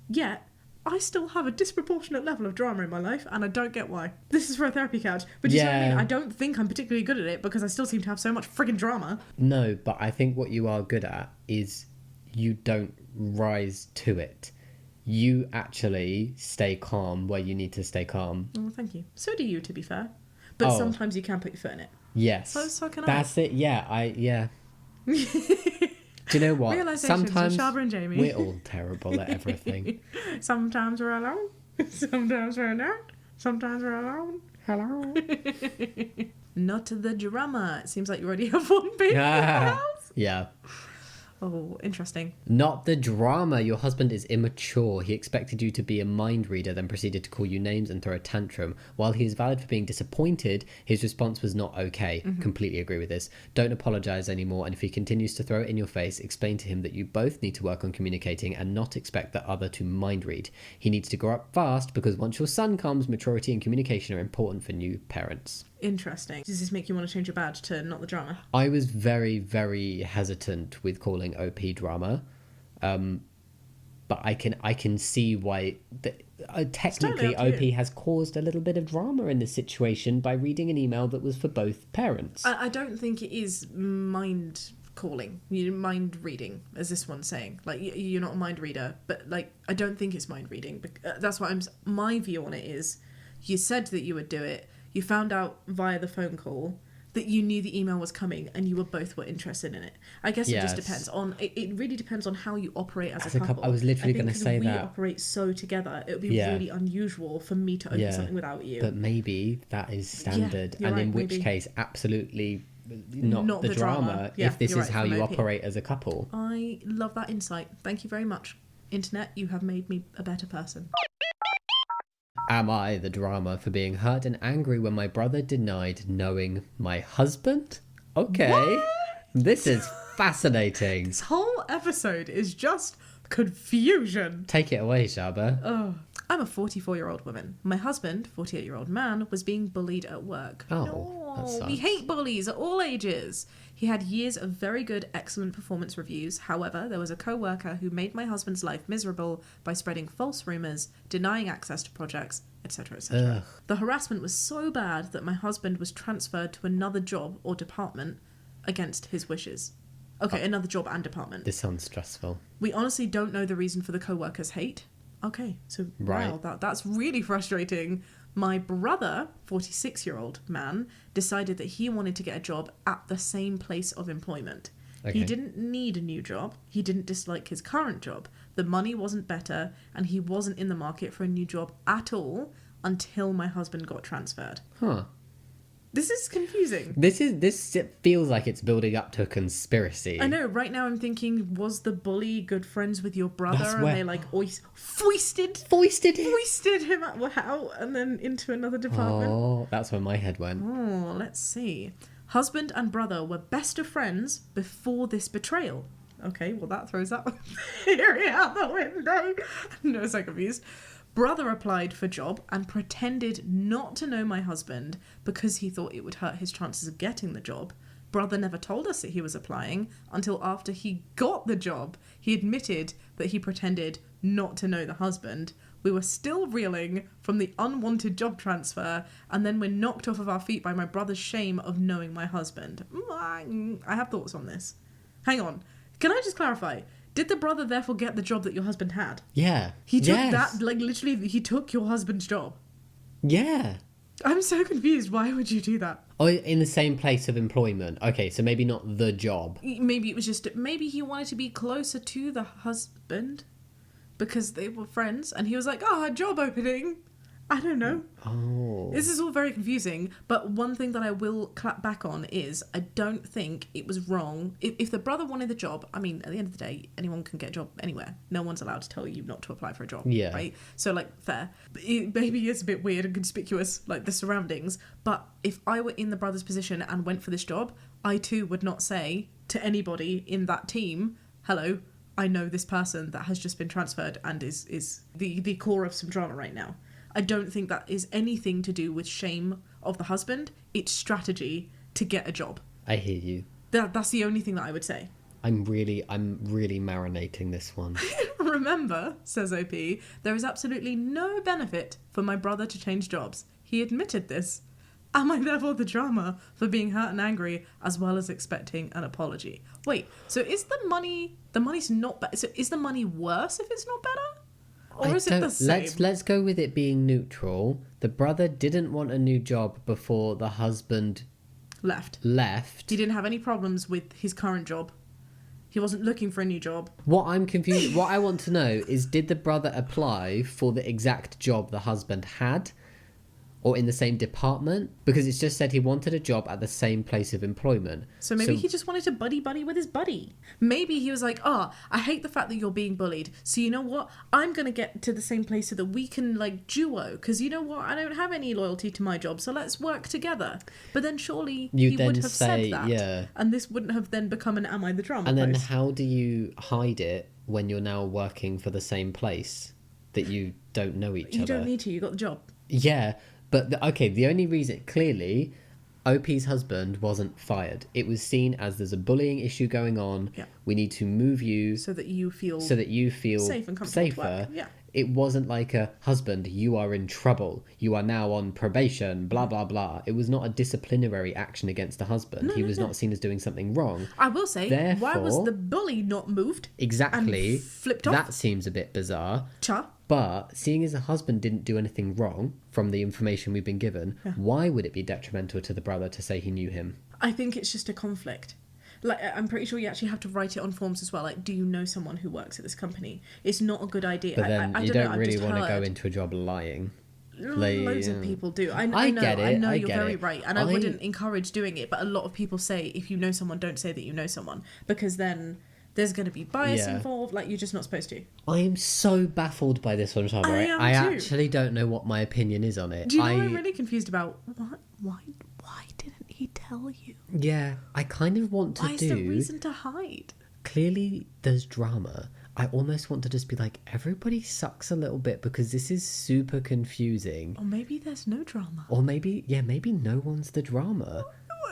Yet, I still have a disproportionate level of drama in my life, and I don't get why. This is for a therapy couch. But do you see what I mean? Yeah. I don't think I'm particularly good at it because I still seem to have so much friggin' drama. No, but I think what you are good at is you don't rise to it. You actually stay calm where you need to stay calm. Oh, thank you. So do you, to be fair. But Oh. sometimes you can put your foot in it. Yes. So can I. That's it. Yeah, yeah. Do you know what? Realizations with Sometimes Shaaba and Jamie. we're all terrible at everything. Sometimes we're alone. Sometimes we're not. Sometimes we're alone. Hello. Not the drama. It seems like you already have one baby in the house. Yeah. Oh, interesting. Not the drama. Your husband is immature. He expected you to be a mind reader, then proceeded to call you names and throw a tantrum. While he is valid for being disappointed, his response was not okay. Completely agree with this. Don't apologize anymore, and if he continues to throw it in your face, explain to him that you both need to work on communicating and not expect the other to mind read. He needs to grow up fast because once your son comes, maturity and communication are important for new parents. Interesting. Does this make you want to change your badge to not the drama? I was very, very hesitant with calling OP drama, but I can see why. Technically, totally up to OP you. has caused a little bit of drama in this situation by reading an email that was for both parents. I don't think it is mind calling, mind reading, as this one's saying. Like, you're not a mind reader, but like, I don't think it's mind reading. That's what my view on it is. You said that you would do it. You found out via the phone call that you knew the email was coming and you were interested in it. I guess it just depends on it really depends on how you operate as a couple. I was literally going to say we that operate so together, it would be really unusual for me to open something without you. But maybe that is standard, and right, in which maybe. case absolutely not the drama if this is how you operate as a couple. I love that insight. Thank you very much. Internet, you have made me a better person. Am I the drama for being hurt and angry when my brother denied knowing my husband? Okay. What? This is fascinating. This whole episode is just confusion. Take it away, Shaaba. Oh, I'm a 44-year-old woman. My husband, 48-year-old man, was being bullied at work. Oh, that sucks. We hate bullies at all ages. He had years of very good, excellent performance reviews. However, there was a co-worker who made my husband's life miserable by spreading false rumours, denying access to projects, etc., etc. The harassment was so bad that my husband was transferred to another job or department against his wishes. Okay, another job and department. This sounds stressful. We honestly don't know the reason for the co-worker's hate. Okay, so wow, that's really frustrating. My brother, 46-year-old man, decided that he wanted to get a job at the same place of employment. Okay. He didn't need a new job. He didn't dislike his current job. The money wasn't better, and he wasn't in the market for a new job at all until my husband got transferred. Huh. This is confusing. This feels like it's building up to a conspiracy. I know. Right now I'm thinking, was the bully good friends with your brother? And they like foisted him out and then into another department? Oh, that's where my head went. Oh, let's see. Husband and brother were best of friends before this betrayal. Okay, well that throws that theory out the window. No, so confused. Brother applied for job and pretended not to know my husband because he thought it would hurt his chances of getting the job. Brother never told us that he was applying until after he got the job. He admitted that he pretended not to know the husband. We were still reeling from the unwanted job transfer, and then we're knocked off of our feet by my brother's shame of knowing my husband. I have thoughts on this. Hang on. Can I just clarify? Did the brother therefore get the job that your husband had? Yeah. He took that, like literally, he took your husband's job. Yeah. I'm so confused. Why would you do that? Oh, in the same place of employment. Okay, so maybe not the job. Maybe it was just, maybe he wanted to be closer to the husband because they were friends and he was like, a job opening. I don't know. Oh. This is all very confusing, but one thing that I will clap back on is I don't think it was wrong. If the brother wanted the job, I mean, at the end of the day, anyone can get a job anywhere. No one's allowed to tell you not to apply for a job, right? So, like, fair. Maybe it's a bit weird and conspicuous, like, the surroundings, but if I were in the brother's position and went for this job, I too would not say to anybody in that team, hello, I know this person that has just been transferred and is the core of some drama right now. I don't think that is anything to do with shame of the husband. It's strategy to get a job. I hear you. That's the only thing that I would say. I'm really marinating this one. Remember, says OP, there is absolutely no benefit for my brother to change jobs. He admitted this. Am I therefore the drama for being hurt and angry as well as expecting an apology? Wait, so is the money's not better? So is the money worse if it's not better? Or is it the same? Let's go with it being neutral. The brother didn't want a new job before the husband left. He didn't have any problems with his current job. He wasn't looking for a new job. What I'm confused, what I want to know is, did the brother apply for the exact job the husband had? Or in the same department? Because it's just said he wanted a job at the same place of employment. So maybe he just wanted to buddy with his buddy. Maybe he was like, I hate the fact that you're being bullied. So you know what? I'm going to get to the same place so that we can like duo. Because you know what? I don't have any loyalty to my job. So let's work together. But then surely he would have said that. Yeah. And this wouldn't have then become an Am I the Drama And then post. How do you hide it when you're now working for the same place that you don't know each other? You don't need to. You got the job. Yeah. But, the only reason, clearly, OP's husband wasn't fired. It was seen as there's a bullying issue going on. Yeah. We need to move you. So that you feel safe and safer. Yeah. It wasn't like a, husband, you are in trouble. You are now on probation, blah, blah, blah. It was not a disciplinary action against the husband. He was not seen as doing something wrong. I will say, why was the bully not moved? Exactly. And flipped off? That seems a bit bizarre. But seeing as the husband didn't do anything wrong from the information we've been given, why would it be detrimental to the brother to say he knew him? I think it's just a conflict. Like, I'm pretty sure you actually have to write it on forms as well. Like, do you know someone who works at this company? It's not a good idea. But then you don't really want to go heard. into a job lying. Loads of people do. I know, get it. I know I you're get very it. right. And I wouldn't encourage doing it. But a lot of people say, if you know someone, don't say that you know someone. Because then there's going to be bias involved. Like, you're just not supposed to. I am so baffled by this one, Shaaba. I actually don't know what my opinion is on it. Do you know I'm really confused about? What? Why didn't he tell you? Yeah, I kind of want to Why is there reason to hide? Clearly, there's drama. I almost want to just be like, everybody sucks a little bit because this is super confusing. Or maybe there's no drama. Or maybe no one's the drama.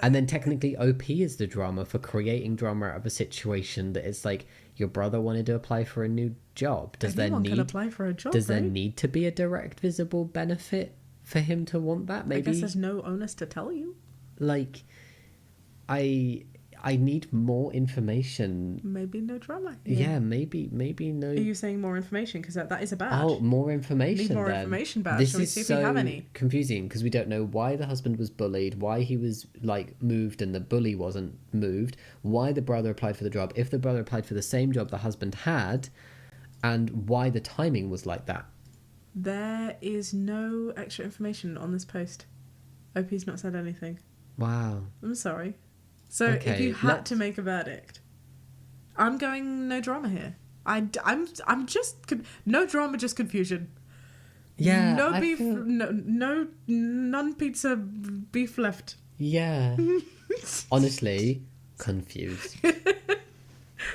And then technically OP is the drama for creating drama out of a situation that it's like, your brother wanted to apply for a new job. Anyone can apply for a job, Does there need to be a direct visible benefit for him to want that? Maybe. I guess there's no onus to tell you. Like, I need more information. Maybe no drama. Yeah, maybe no. Are you saying more information? Because that is a badge. Oh, more information. Need more then. information badge. This Shall we is see if so we have any? confusing because we don't know why the husband was bullied, why he was like moved and the bully wasn't moved, why the brother applied for the job, if the brother applied for the same job the husband had, and why the timing was like that. There is no extra information on this post. OP's not said anything. Wow. I'm sorry. So Okay, if you had to make a verdict, I'm going no drama here. I'm just no drama, just confusion. Yeah. No beef. No none pizza beef left. Yeah. Honestly, confused.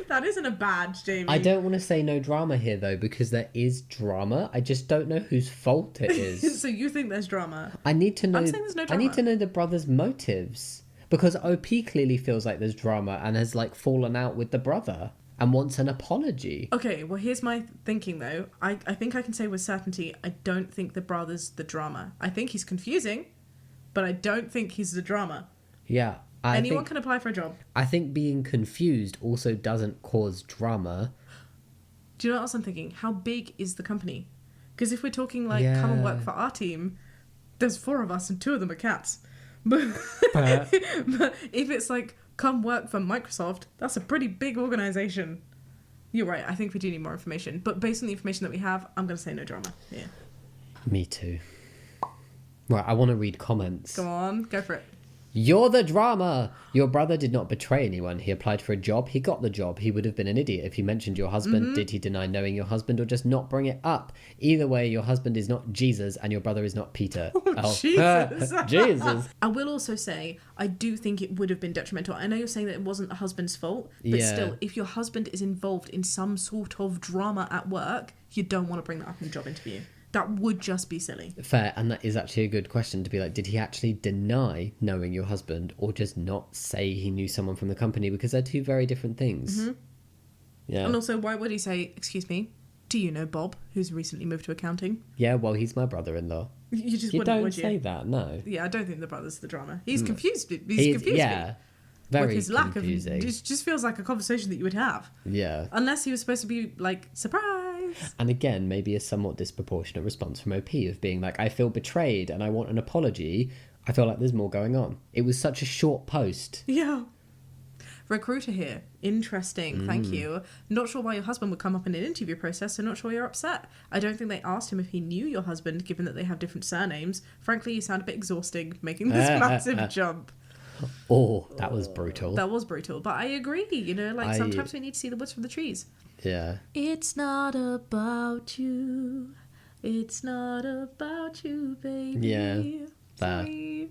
That isn't a badge, Jamie. I don't want to say no drama here though because there is drama. I just don't know whose fault it is. So you think there's drama? I need to know. I'm saying there's no I drama. need to know the brother's motives because OP clearly feels like there's drama and has like fallen out with the brother and wants an apology. Okay, well here's my thinking though. I think I can say with certainty I don't think the brother's the drama. I think he's confusing, but I don't think he's the drama. Yeah. Anyone can apply for a job. I think being confused also doesn't cause drama. Do you know what else I'm thinking? How big is the company? Because if we're talking like come and work for our team, there's 4 of us and 2 of them are cats. But if it's like come work for Microsoft, that's a pretty big organization. You're right. I think we do need more information. But based on the information that we have, I'm going to say no drama. Yeah. Me too. Right, I want to read comments. Go on, go for it. You're the drama! Your brother did not betray anyone. He applied for a job. He got the job. He would have been an idiot if he mentioned your husband. Did he deny knowing your husband or just not bring it up? Either way, your husband is not Jesus and your brother is not Peter. Jesus. Jesus. I will also say, I do think it would have been detrimental. I know you're saying that it wasn't the husband's fault, but still, if your husband is involved in some sort of drama at work, you don't want to bring that up in a job interview. That would just be silly. Fair, and that is actually a good question to be like, did he actually deny knowing your husband or just not say he knew someone from the company? Because they're 2 very different things. Yeah. And also, why would he say, excuse me, do you know Bob, who's recently moved to accounting? Yeah, well, he's my brother-in-law. You just You wouldn't, don't would you? say that, no. Yeah, I don't think the brother's the drama. He's confused. He's confused Yeah, me. very With his confusing. lack of... It just feels like a conversation that you would have. Yeah. Unless he was supposed to be, like, surprise. And again, maybe a somewhat disproportionate response from OP of being like, I feel betrayed and I want an apology. I feel like there's more going on. It was such a short post. Yeah. Recruiter here. Interesting. Thank you. Not sure why your husband would come up in an interview process, so not sure you're upset. I don't think they asked him if he knew your husband, given that they have different surnames. Frankly, you sound a bit exhausting making this massive jump. Oh, that was brutal. That was brutal. But I agree, you know, like sometimes we need to see the woods from the trees. Yeah. It's not about you. It's not about you, baby. Yeah. That. Sorry.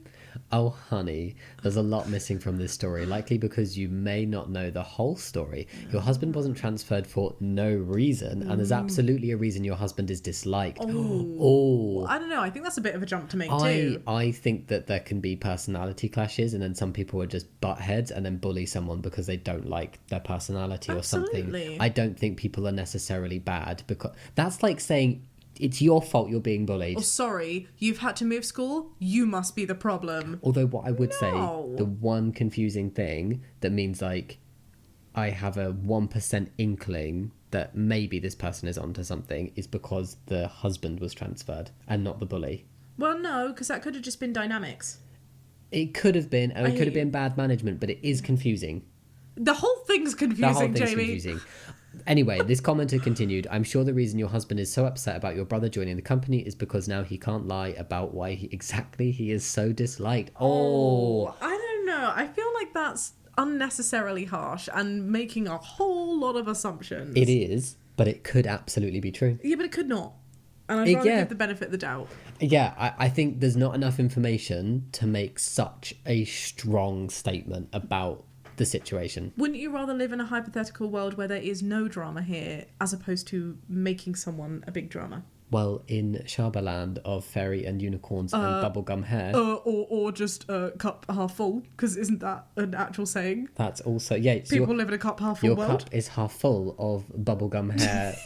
Oh, honey, there's a lot missing from this story, likely because you may not know the whole story. Your husband wasn't transferred for no reason, and there's absolutely a reason your husband is disliked. Oh. I don't know. I think that's a bit of a jump to make too. I think that there can be personality clashes, and then some people are just butt heads and then bully someone because they don't like their personality or something. Absolutely. I don't think people are necessarily bad, because that's like saying it's your fault you're being bullied. Oh, sorry, you've had to move school? You must be the problem. Although what I would say, No. the one confusing thing that means like I have a 1% inkling that maybe this person is onto something is because the husband was transferred and not the bully. Well, no, because that could have just been dynamics. It could have been, or it could have been bad management, but it is confusing. The whole thing's confusing, The whole thing's Jamie. confusing. Anyway, this commenter continued, I'm sure the reason your husband is so upset about your brother joining the company is because now he can't lie about why he is so disliked. Oh, I don't know. I feel like that's unnecessarily harsh and making a whole lot of assumptions. it is, but it could absolutely be true. Yeah, but it could not. And I'd rather give the benefit of the doubt. Yeah, I think there's not enough information to make such a strong statement about the situation. Wouldn't you rather live in a hypothetical world where there is no drama here as opposed to making someone a big drama? Well, in Shaaba land of fairy and unicorns and bubblegum hair. Or just a cup half full, because isn't that an actual saying? That's also, yeah. People live in a cup half full your world. cup is half full of bubblegum hair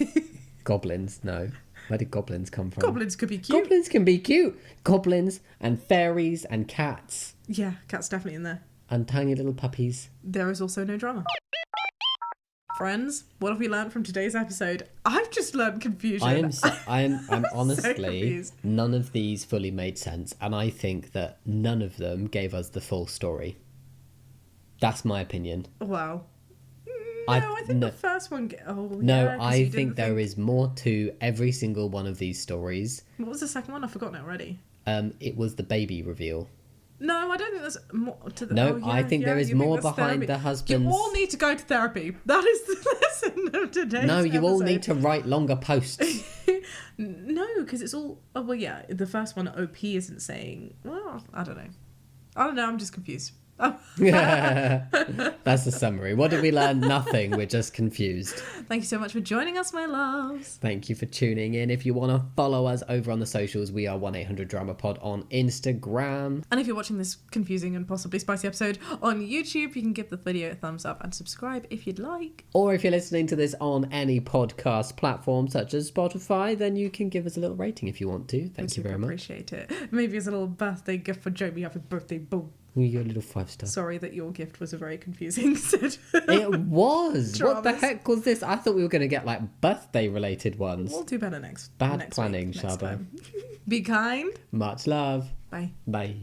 goblins. No. Where did goblins come from? Goblins could be cute. Goblins can be cute. Goblins and fairies and cats. Yeah, cat's definitely in there. And tiny little puppies. There is also no drama. Friends, what have we learned from today's episode? I've just learned confusion. I'm honestly, so none of these fully made sense, and I think that none of them gave us the full story. That's my opinion. Wow. I think the first one... I think there is more to every single one of these stories. What was the second one? I've forgotten it already. It was the baby reveal. No, I don't think there's more to the... No, I think there is more behind the husband's... You all need to go to therapy. That is the lesson of today's No, you all episode. need to write longer posts. No, because it's all... Oh, well, yeah, the first one, OP isn't saying... Well, I don't know. I'm just confused. That's the summary. What did we learn? Nothing. We're just confused. Thank you so much for joining us, my loves. Thank you for tuning in. If you want to follow us over on the socials, we are 1-800-DRAMA-POD on Instagram. And if you're watching this confusing and possibly spicy episode on YouTube, you can give the video a thumbs up and subscribe if you'd like. Or if you're listening to this on any podcast platform such as Spotify, then you can give us a little rating if you want to. Thank you very much. Appreciate it. Maybe as a little birthday gift for Jamie. Happy birthday, boom. Your little 5-star. Sorry that your gift was a very confusing set. It was. Dramas. What the heck was this? I thought we were going to get like birthday related ones. We'll do better next. Bad next planning, week, Shaaba. Be kind. Much love. Bye. Bye.